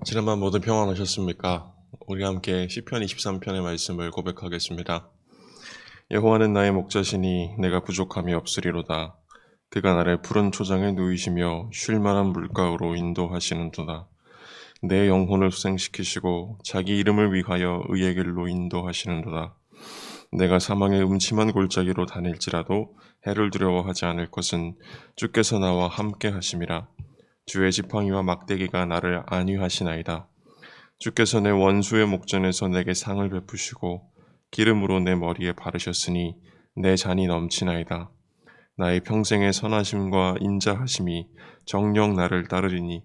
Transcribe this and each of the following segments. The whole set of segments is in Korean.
지난밤 모두 평안하셨습니까? 우리 함께 시편 23편의 말씀을 고백하겠습니다. 여호와는 나의 목자시니 내가 부족함이 없으리로다. 그가 나를 푸른 초장에 누이시며 쉴 만한 물가로 인도하시는도다. 내 영혼을 수생시키시고 자기 이름을 위하여 의의 길로 인도하시는도다. 내가 사망의 음침한 골짜기로 다닐지라도 해를 두려워하지 않을 것은 주께서 나와 함께 하심이라. 주의 지팡이와 막대기가 나를 안위하시나이다. 주께서 내 원수의 목전에서 내게 상을 베푸시고 기름으로 내 머리에 바르셨으니 내 잔이 넘치나이다. 나의 평생의 선하심과 인자하심이 정녕 나를 따르리니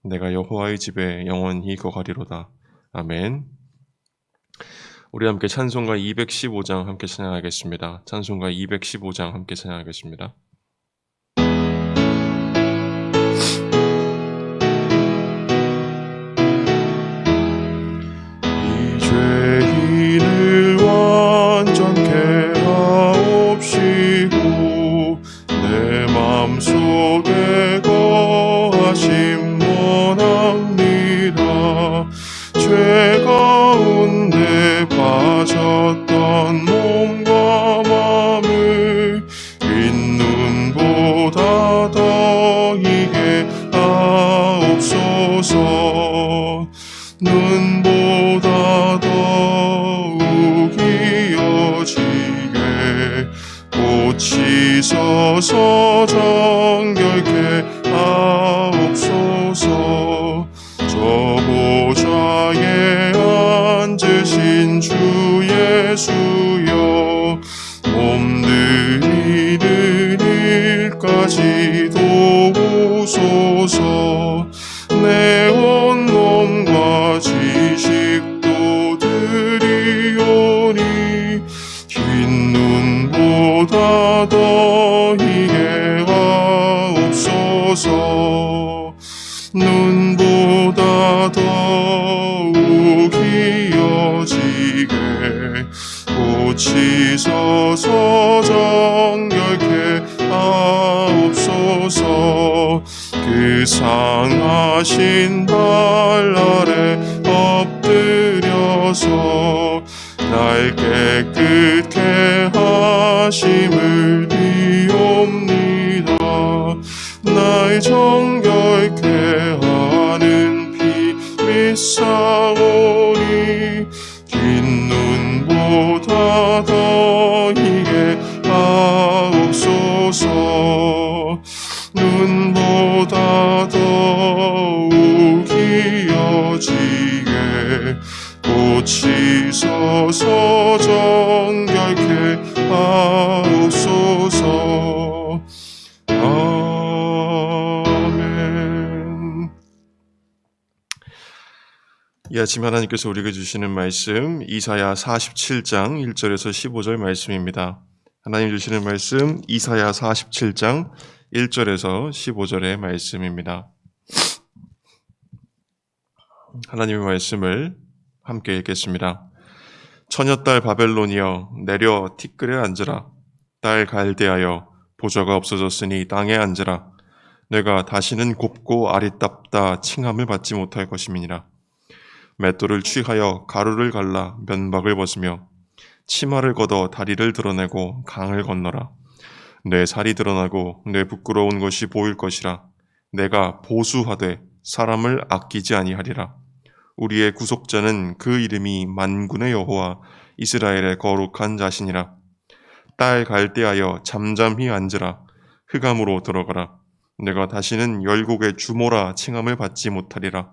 내가 여호와의 집에 영원히 거하리로다. 아멘. 우리 함께 찬송가 215장 함께 찬양하겠습니다. 찬송가 215장 함께 찬양하겠습니다. 죄인을 완전케 하옵시고 내 맘속에 거하심 원합니다. 죄 가운데 빠졌던 몸과 맘을 흰눈보다 더이게 하옵소서. 눈보다 더욱 이어지게 꽃이 서서 정결케 하옵소서. 저 보좌에 앉으신 주 예수여, 몸들이는 일까지 도우소서. 내 온몸과 지식도 드리오니 흰 눈보다 더이게 하옵소서. 눈보다 더욱 이어지게 꽃이 서서 정결케 하옵소서. 그 상하신 발 아래 엎드려서 날 깨끗게 하심을 비옵니다. 날 정결케 하는 피 믿사오니 긴 눈보다 더이게 하옵소서. 눈보다 더욱 이어지게 꽃이 서서 정결케 하옵소서. 아멘. 이 아침 하나님께서 우리에게 주시는 말씀 이사야 47장 1절에서 15절 말씀입니다. 하나님 주시는 말씀 이사야 47장 1절에서 15절의 말씀입니다. 하나님의 말씀을 함께 읽겠습니다. 처녀딸 바벨론이여 내려 티끌에 앉으라. 딸 갈대하여 보좌가 없어졌으니 땅에 앉으라. 내가 다시는 곱고 아리답다 칭함을 받지 못할 것임이니라. 맷돌을 취하여 가루를 갈라 면박을 벗으며 치마를 걷어 다리를 드러내고 강을 건너라. 내 살이 드러나고 내 부끄러운 것이 보일 것이라. 내가 보수하되 사람을 아끼지 아니하리라. 우리의 구속자는 그 이름이 만군의 여호와 이스라엘의 거룩한 자신이라. 딸 갈대하여 잠잠히 앉으라. 흑암으로 들어가라. 내가 다시는 열국의 주모라 칭함을 받지 못하리라.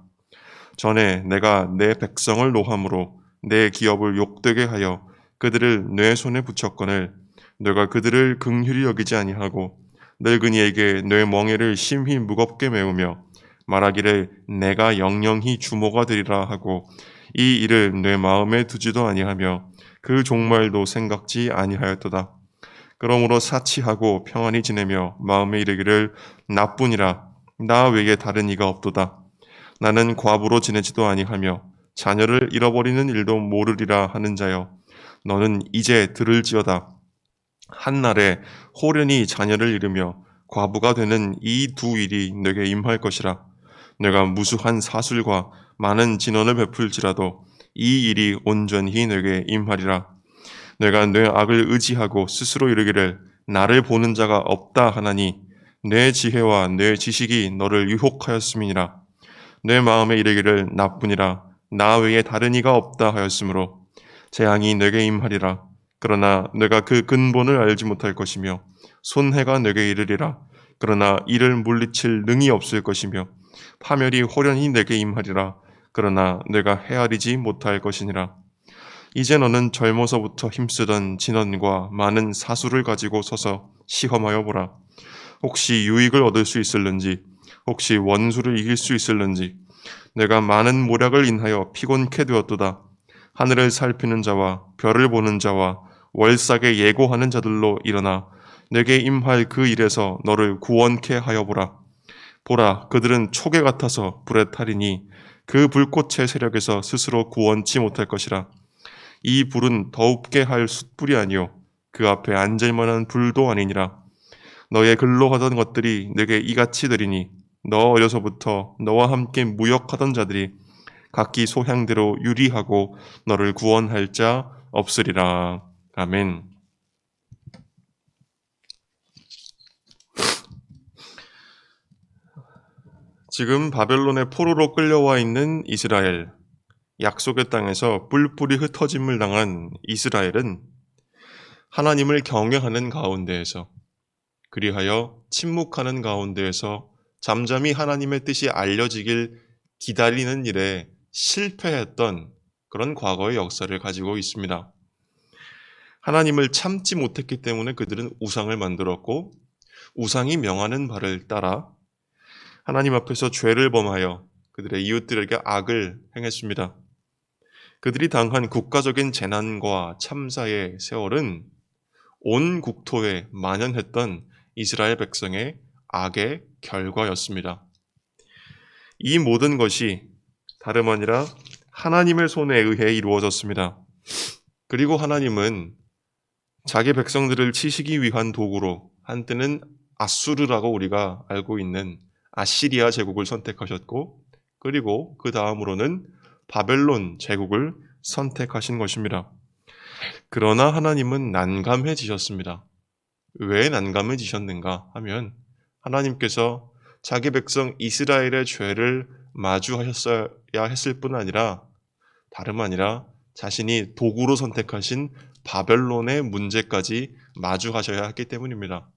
전에 내가 내 백성을 노함으로 내 기업을 욕되게 하여 그들을 내 손에 붙였거늘 내가 그들을 긍휼히 여기지 아니하고 늙은이에게 내 멍에를 심히 무겁게 메우며 말하기를 내가 영영히 주모가 되리라 하고 이 일을 내 마음에 두지도 아니하며 그 종말도 생각지 아니하였도다. 그러므로 사치하고 평안히 지내며 마음에 이르기를 나뿐이라 나 외에 다른 이가 없도다. 나는 과부로 지내지도 아니하며 자녀를 잃어버리는 일도 모르리라 하는 자여, 너는 이제 들을지어다. 한날에 호련히 자녀를 잃으며 과부가 되는 이 두 일이 내게 임할 것이라. 내가 무수한 사술과 많은 진언을 베풀지라도 이 일이 온전히 내게 임하리라. 내가 내 악을 의지하고 스스로 이르기를 나를 보는 자가 없다 하나니 내 지혜와 내 지식이 너를 유혹하였음이니라. 내 마음에 이르기를 나뿐이라 나 외에 다른 이가 없다 하였으므로 재앙이 내게 임하리라. 그러나 내가 그 근본을 알지 못할 것이며 손해가 내게 이르리라. 그러나 이를 물리칠 능이 없을 것이며 파멸이 호련히 내게 임하리라. 그러나 내가 헤아리지 못할 것이니라. 이제 너는 젊어서부터 힘쓰던 진언과 많은 사수를 가지고 서서 시험하여 보라. 혹시 유익을 얻을 수 있을는지, 혹시 원수를 이길 수 있을는지. 내가 많은 모략을 인하여 피곤케 되었도다. 하늘을 살피는 자와 별을 보는 자와 월삭에 예고하는 자들로 일어나 내게 임할 그 일에서 너를 구원케 하여 보라. 보라, 그들은 초계 같아서 불에 타리니 그 불꽃의 세력에서 스스로 구원치 못할 것이라. 이 불은 더웁게 할 숯불이 아니요 그 앞에 앉을 만한 불도 아니니라. 너의 근로하던 것들이 내게 이같이 되리니 너 어려서부터 너와 함께 무역하던 자들이 각기 소향대로 유리하고 너를 구원할 자 없으리라. 아멘. 지금 바벨론의 포로로 끌려와 있는 이스라엘, 약속의 땅에서 뿔뿔이 흩어짐을 당한 이스라엘은 하나님을 경외하는 가운데에서, 그리하여 침묵하는 가운데에서 잠잠히 하나님의 뜻이 알려지길 기다리는 일에 실패했던 그런 과거의 역사를 가지고 있습니다. 하나님을 참지 못했기 때문에 그들은 우상을 만들었고, 우상이 명하는 바를 따라 하나님 앞에서 죄를 범하여 그들의 이웃들에게 악을 행했습니다. 그들이 당한 국가적인 재난과 참사의 세월은 온 국토에 만연했던 이스라엘 백성의 악의 결과였습니다. 이 모든 것이 다름 아니라 하나님의 손에 의해 이루어졌습니다. 그리고 하나님은 자기 백성들을 치시기 위한 도구로 한때는 아수르라고 우리가 알고 있는 아시리아 제국을 선택하셨고, 그리고 그 다음으로는 바벨론 제국을 선택하신 것입니다. 그러나 하나님은 난감해지셨습니다. 왜 난감해지셨는가 하면 하나님께서 자기 백성 이스라엘의 죄를 마주하셨어야 했을 뿐 아니라 다름 아니라 자신이 도구로 선택하신 바벨론의 문제까지 마주하셔야 했기 때문입니다.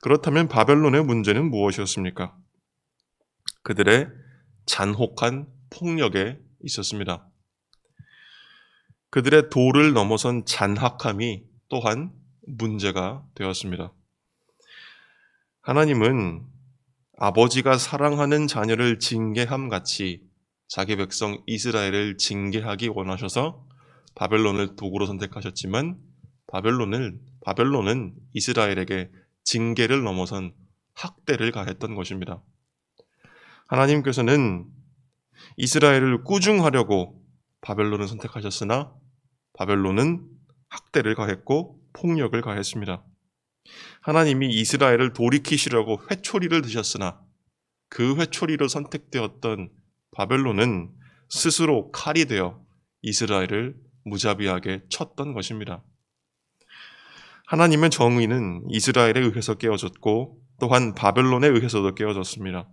그렇다면 바벨론의 문제는 무엇이었습니까? 그들의 잔혹한 폭력에 있었습니다. 그들의 도를 넘어선 잔악함이 또한 문제가 되었습니다. 하나님은 아버지가 사랑하는 자녀를 징계함 같이 자기 백성 이스라엘을 징계하기 원하셔서 바벨론을 도구로 선택하셨지만 바벨론은 이스라엘에게 징계를 넘어선 학대를 가했던 것입니다. 하나님께서는 이스라엘을 꾸중하려고 바벨론을 선택하셨으나 바벨론은 학대를 가했고 폭력을 가했습니다. 하나님이 이스라엘을 돌이키시려고 회초리를 드셨으나 그 회초리로 선택되었던 바벨론은 스스로 칼이 되어 이스라엘을 무자비하게 쳤던 것입니다. 하나님의 정의는 이스라엘에 의해서 깨어졌고 또한 바벨론에 의해서도 깨어졌습니다.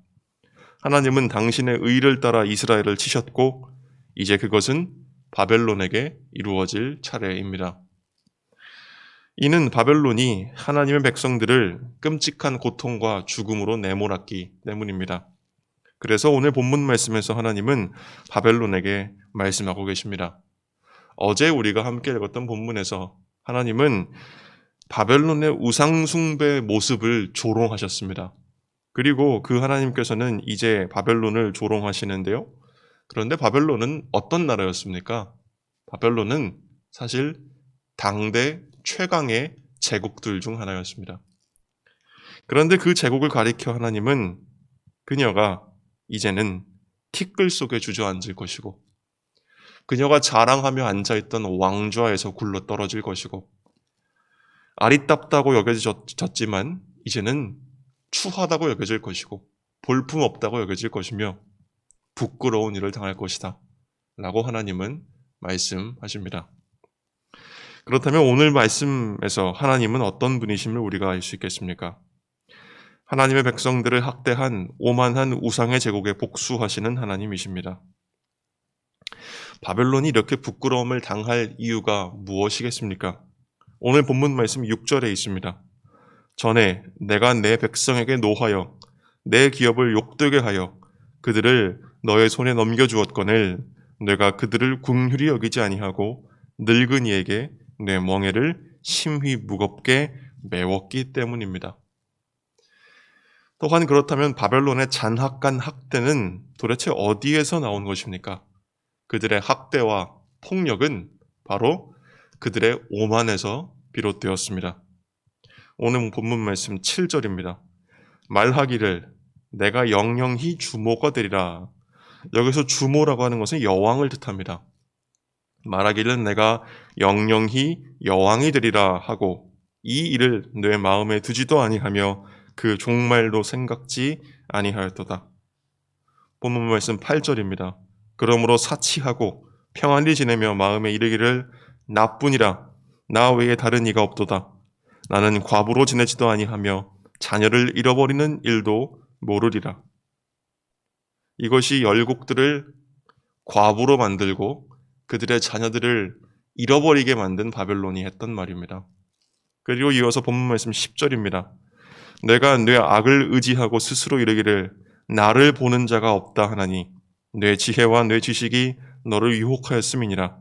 하나님은 당신의 의를 따라 이스라엘을 치셨고 이제 그것은 바벨론에게 이루어질 차례입니다. 이는 바벨론이 하나님의 백성들을 끔찍한 고통과 죽음으로 내몰았기 때문입니다. 그래서 오늘 본문 말씀에서 하나님은 바벨론에게 말씀하고 계십니다. 어제 우리가 함께 읽었던 본문에서 하나님은 바벨론의 우상숭배 모습을 조롱하셨습니다. 그리고 그 하나님께서는 이제 바벨론을 조롱하시는데요. 그런데 바벨론은 어떤 나라였습니까? 바벨론은 사실 당대 최강의 제국들 중 하나였습니다. 그런데 그 제국을 가리켜 하나님은 그녀가 이제는 티끌 속에 주저앉을 것이고 그녀가 자랑하며 앉아있던 왕좌에서 굴러 떨어질 것이고 아리따다고 여겨졌지만 이제는 추하다고 여겨질 것이고 볼품없다고 여겨질 것이며 부끄러운 일을 당할 것이다 라고 하나님은 말씀하십니다. 그렇다면 오늘 말씀에서 하나님은 어떤 분이심을 우리가 알 수 있겠습니까? 하나님의 백성들을 학대한 오만한 우상의 제국에 복수하시는 하나님이십니다. 바벨론이 이렇게 부끄러움을 당할 이유가 무엇이겠습니까? 오늘 본문 말씀 6절에 있습니다. 전에 내가 내 백성에게 노하여 내 기업을 욕되게 하여 그들을 너의 손에 넘겨주었거늘 내가 그들을 긍휼히 여기지 아니하고 늙은이에게 내 멍에를 심히 무겁게 메웠기 때문입니다. 또한 그렇다면 바벨론의 잔혹한 학대는 도대체 어디에서 나온 것입니까? 그들의 학대와 폭력은 바로 그들의 오만에서 비롯되었습니다. 오늘 본문 말씀 7절입니다. 말하기를 내가 영영히 주모가 되리라. 여기서 주모라고 하는 것은 여왕을 뜻합니다. 말하기를 내가 영영히 여왕이 되리라 하고 이 일을 내 마음에 두지도 아니하며 그 종말도 생각지 아니하였도다. 본문 말씀 8절입니다. 그러므로 사치하고 평안히 지내며 마음에 이르기를 나뿐이라 나 외에 다른 이가 없도다. 나는 과부로 지내지도 아니하며 자녀를 잃어버리는 일도 모르리라. 이것이 열국들을 과부로 만들고 그들의 자녀들을 잃어버리게 만든 바벨론이 했던 말입니다. 그리고 이어서 본문 말씀 10절입니다. 내가 내 악을 의지하고 스스로 이르기를 나를 보는 자가 없다 하나니 내 지혜와 내 지식이 너를 유혹하였음이니라.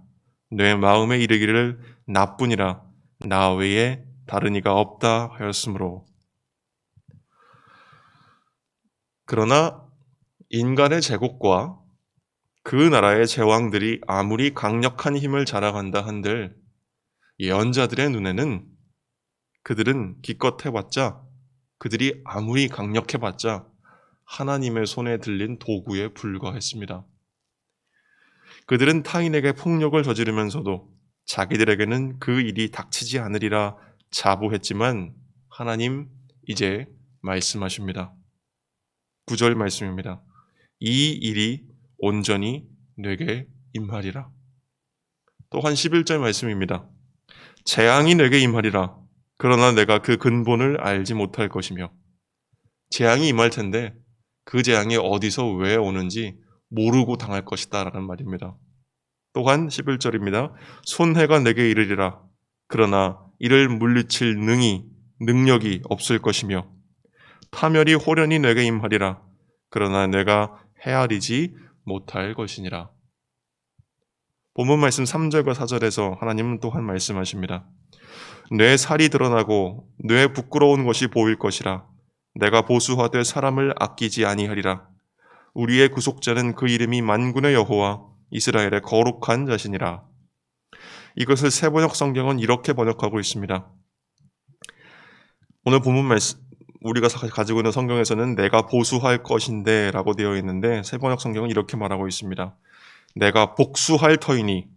내 마음에 이르기를 나뿐이라 나 외에 다른 이가 없다 하였으므로. 그러나 인간의 제국과 그 나라의 제왕들이 아무리 강력한 힘을 자랑한다 한들 예언자들의 눈에는 그들은 기껏 해봤자, 그들이 아무리 강력해봤자 하나님의 손에 들린 도구에 불과했습니다. 그들은 타인에게 폭력을 저지르면서도 자기들에게는 그 일이 닥치지 않으리라 자부했지만 하나님 이제 말씀하십니다. 9절 말씀입니다. 이 일이 온전히 내게 임하리라. 또한 11절 말씀입니다. 재앙이 내게 임하리라. 그러나 내가 그 근본을 알지 못할 것이며. 재앙이 임할 텐데 그 재앙이 어디서 왜 오는지 모르고 당할 것이다 라는 말입니다. 또한 11절입니다. 손해가 내게 이르리라. 그러나 이를 물리칠 능력이 없을 것이며 파멸이 호련히 내게 임하리라. 그러나 내가 헤아리지 못할 것이니라. 본문 말씀 3절과 4절에서 하나님은 또한 말씀하십니다. 내 살이 드러나고 내 부끄러운 것이 보일 것이라. 내가 보수하되 사람을 아끼지 아니하리라. 우리의 구속자는 그 이름이 만군의 여호와 이스라엘의 거룩한 자신이라. 이것을 새번역 성경은 이렇게 번역하고 있습니다. 오늘 본문 말씀 우리가 가지고 있는 성경에서는 내가 보수할 것인데 라고 되어 있는데 새번역 성경은 이렇게 말하고 있습니다. 내가 복수할 터이니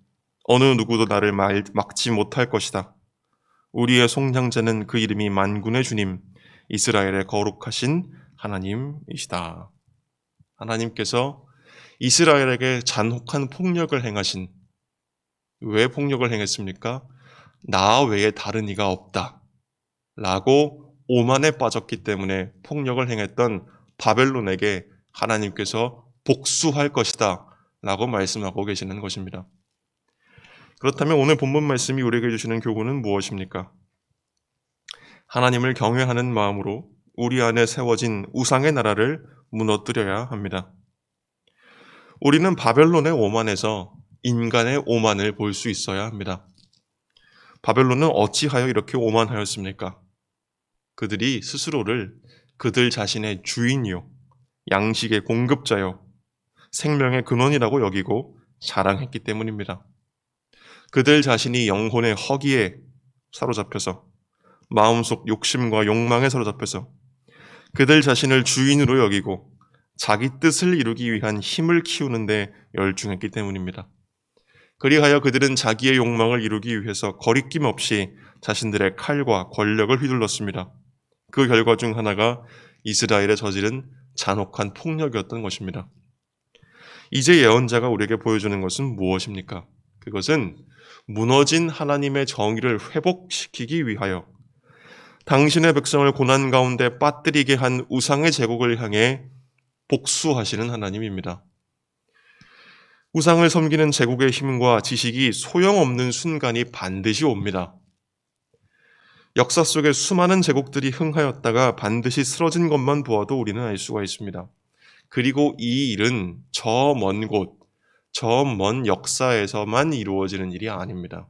어느 누구도 나를 막지 못할 것이다. 우리의 속량자는 그 이름이 만군의 주님 이스라엘의 거룩하신 하나님이시다. 하나님께서 이스라엘에게 잔혹한 폭력을 행하신, 왜 폭력을 행했습니까? 나 외에 다른 이가 없다 라고 오만에 빠졌기 때문에 폭력을 행했던 바벨론에게 하나님께서 복수할 것이다 라고 말씀하고 계시는 것입니다. 그렇다면 오늘 본문 말씀이 우리에게 주시는 교훈은 무엇입니까? 하나님을 경외하는 마음으로 우리 안에 세워진 우상의 나라를 무너뜨려야 합니다. 우리는 바벨론의 오만에서 인간의 오만을 볼 수 있어야 합니다. 바벨론은 어찌하여 이렇게 오만하였습니까? 그들이 스스로를 그들 자신의 주인이요, 양식의 공급자요, 생명의 근원이라고 여기고 자랑했기 때문입니다. 그들 자신이 영혼의 허기에 사로잡혀서 마음속 욕심과 욕망에 사로잡혀서 그들 자신을 주인으로 여기고 자기 뜻을 이루기 위한 힘을 키우는데 열중했기 때문입니다. 그리하여 그들은 자기의 욕망을 이루기 위해서 거리낌 없이 자신들의 칼과 권력을 휘둘렀습니다. 그 결과 중 하나가 이스라엘에 저지른 잔혹한 폭력이었던 것입니다. 이제 예언자가 우리에게 보여주는 것은 무엇입니까? 그것은 무너진 하나님의 정의를 회복시키기 위하여 당신의 백성을 고난 가운데 빠뜨리게 한 우상의 제국을 향해 복수하시는 하나님입니다. 우상을 섬기는 제국의 힘과 지식이 소용없는 순간이 반드시 옵니다. 역사 속에 수많은 제국들이 흥하였다가 반드시 쓰러진 것만 보아도 우리는 알 수가 있습니다. 그리고 이 일은 저 먼 곳, 저 먼 역사에서만 이루어지는 일이 아닙니다.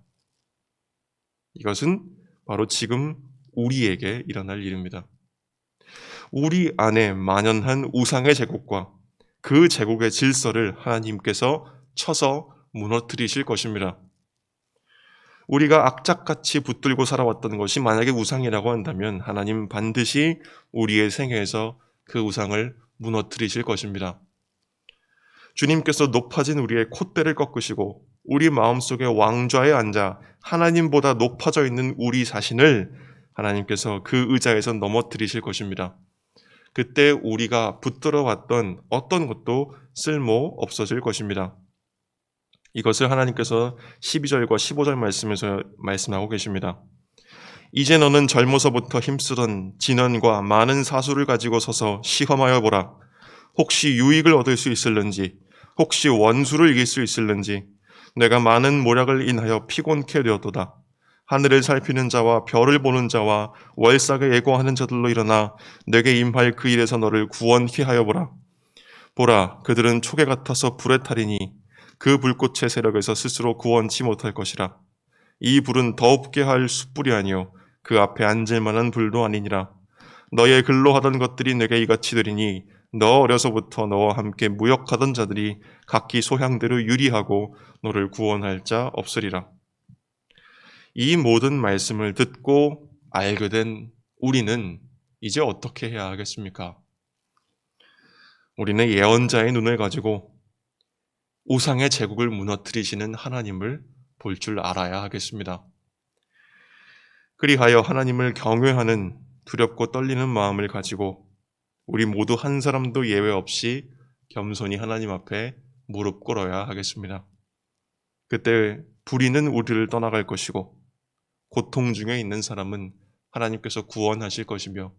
이것은 바로 지금 우리에게 일어날 일입니다. 우리 안에 만연한 우상의 제국과 그 제국의 질서를 하나님께서 쳐서 무너뜨리실 것입니다. 우리가 악착같이 붙들고 살아왔던 것이 만약에 우상이라고 한다면 하나님 반드시 우리의 생애에서 그 우상을 무너뜨리실 것입니다. 주님께서 높아진 우리의 콧대를 꺾으시고 우리 마음속에 왕좌에 앉아 하나님보다 높아져 있는 우리 자신을 하나님께서 그 의자에서 넘어뜨리실 것입니다. 그때 우리가 붙들어 왔던 어떤 것도 쓸모 없어질 것입니다. 이것을 하나님께서 12절과 15절 말씀에서 말씀하고 계십니다. 이제 너는 젊어서부터 힘쓰던 진언과 많은 사수를 가지고 서서 시험하여 보라. 혹시 유익을 얻을 수 있을는지, 혹시 원수를 이길 수 있을는지, 내가 많은 모략을 인하여 피곤케 되었도다. 하늘을 살피는 자와 별을 보는 자와 월삭에 예고하는 자들로 일어나 내게 임할 그 일에서 너를 구원케 하여 보라. 보라, 그들은 초계 같아서 불에 타리니 그 불꽃의 세력에서 스스로 구원치 못할 것이라. 이 불은 더웁게 할 숯불이 아니요 그 앞에 앉을 만한 불도 아니니라. 너의 근로 하던 것들이 내게 이같이 되리니 너 어려서부터 너와 함께 무역하던 자들이 각기 소향대로 유리하고 너를 구원할 자 없으리라. 이 모든 말씀을 듣고 알게 된 우리는 이제 어떻게 해야 하겠습니까? 우리는 예언자의 눈을 가지고 우상의 제국을 무너뜨리시는 하나님을 볼 줄 알아야 하겠습니다. 그리하여 하나님을 경외하는 두렵고 떨리는 마음을 가지고 우리 모두 한 사람도 예외 없이 겸손히 하나님 앞에 무릎 꿇어야 하겠습니다. 그때 불의는 우리를 떠나갈 것이고 고통 중에 있는 사람은 하나님께서 구원하실 것이며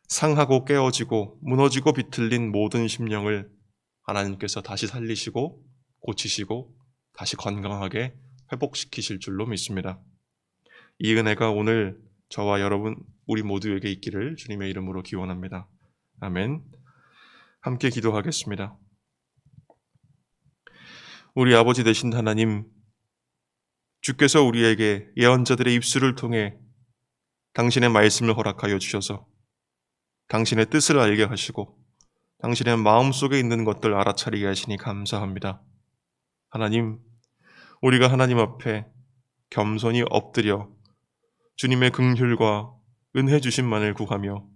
상하고 깨어지고 무너지고 비틀린 모든 심령을 하나님께서 다시 살리시고 고치시고 다시 건강하게 회복시키실 줄로 믿습니다. 이 은혜가 오늘 저와 여러분 우리 모두에게 있기를 주님의 이름으로 기원합니다. 아멘. 함께 기도하겠습니다. 우리 아버지 되신 하나님, 주께서 우리에게 예언자들의 입술을 통해 당신의 말씀을 허락하여 주셔서 당신의 뜻을 알게 하시고 당신의 마음속에 있는 것들 알아차리게 하시니 감사합니다. 하나님, 우리가 하나님 앞에 겸손히 엎드려 주님의 긍휼과 은혜 주심만을 구하며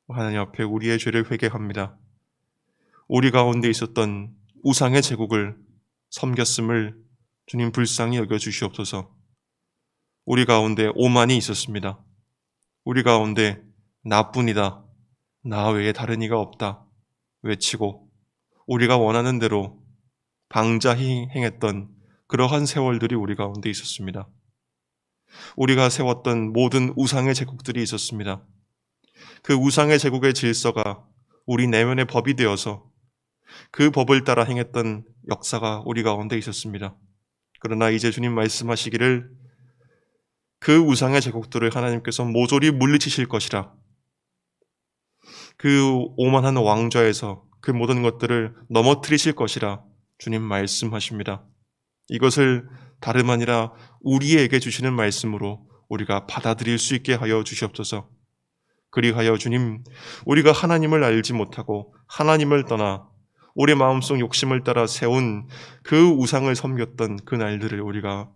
하나님 앞에 우리의 죄를 회개합니다. 우리 가운데 있었던 우상의 제국을 섬겼음을 주님 불쌍히 여겨 주시옵소서. 우리 가운데 오만이 있었습니다. 우리 가운데 나뿐이다, 나 외에 다른 이가 없다 외치고 우리가 원하는 대로 방자히 행했던 그러한 세월들이 우리 가운데 있었습니다. 우리가 세웠던 모든 우상의 제국들이 있었습니다. 그 우상의 제국의 질서가 우리 내면의 법이 되어서 그 법을 따라 행했던 역사가 우리 가운데 있었습니다. 그러나 이제 주님 말씀하시기를 그 우상의 제국들을 하나님께서 모조리 물리치실 것이라. 그 오만한 왕좌에서 그 모든 것들을 넘어뜨리실 것이라 주님 말씀하십니다. 이것을 다름 아니라 우리에게 주시는 말씀으로 우리가 받아들일 수 있게 하여 주시옵소서. 그리하여 주님, 우리가 하나님을 알지 못하고 하나님을 떠나 우리 마음속 욕심을 따라 세운 그 우상을 섬겼던 그 날들을 우리가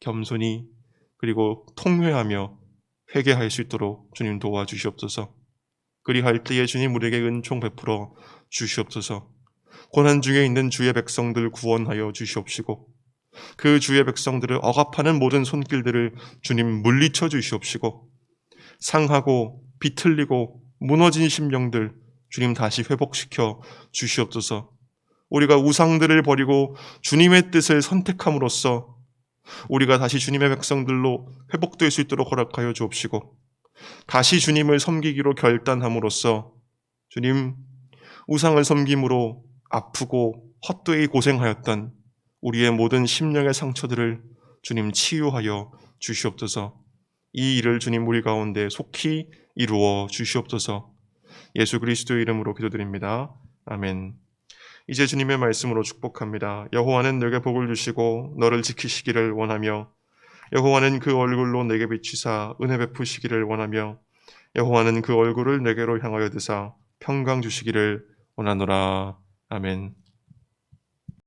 겸손히 그리고 통회하며 회개할 수 있도록 주님 도와주시옵소서. 그리할 때에 주님 우리에게 은총 베풀어 주시옵소서. 고난 중에 있는 주의 백성들 구원하여 주시옵시고 그 주의 백성들을 억압하는 모든 손길들을 주님 물리쳐 주시옵시고 상하고 비틀리고 무너진 심령들 주님 다시 회복시켜 주시옵소서. 우리가 우상들을 버리고 주님의 뜻을 선택함으로써 우리가 다시 주님의 백성들로 회복될 수 있도록 허락하여 주옵시고, 다시 주님을 섬기기로 결단함으로써 주님, 우상을 섬김으로 아프고 헛되이 고생하였던 우리의 모든 심령의 상처들을 주님 치유하여 주시옵소서. 이 일을 주님 우리 가운데 속히 이루어 주시옵소서. 예수 그리스도의 이름으로 기도드립니다. 아멘. 이제 주님의 말씀으로 축복합니다. 여호와는 내게 복을 주시고 너를 지키시기를 원하며, 여호와는 그 얼굴로 내게 비치사 은혜 베푸시기를 원하며, 여호와는 그 얼굴을 내게로 향하여 드사 평강 주시기를 원하노라. 아멘.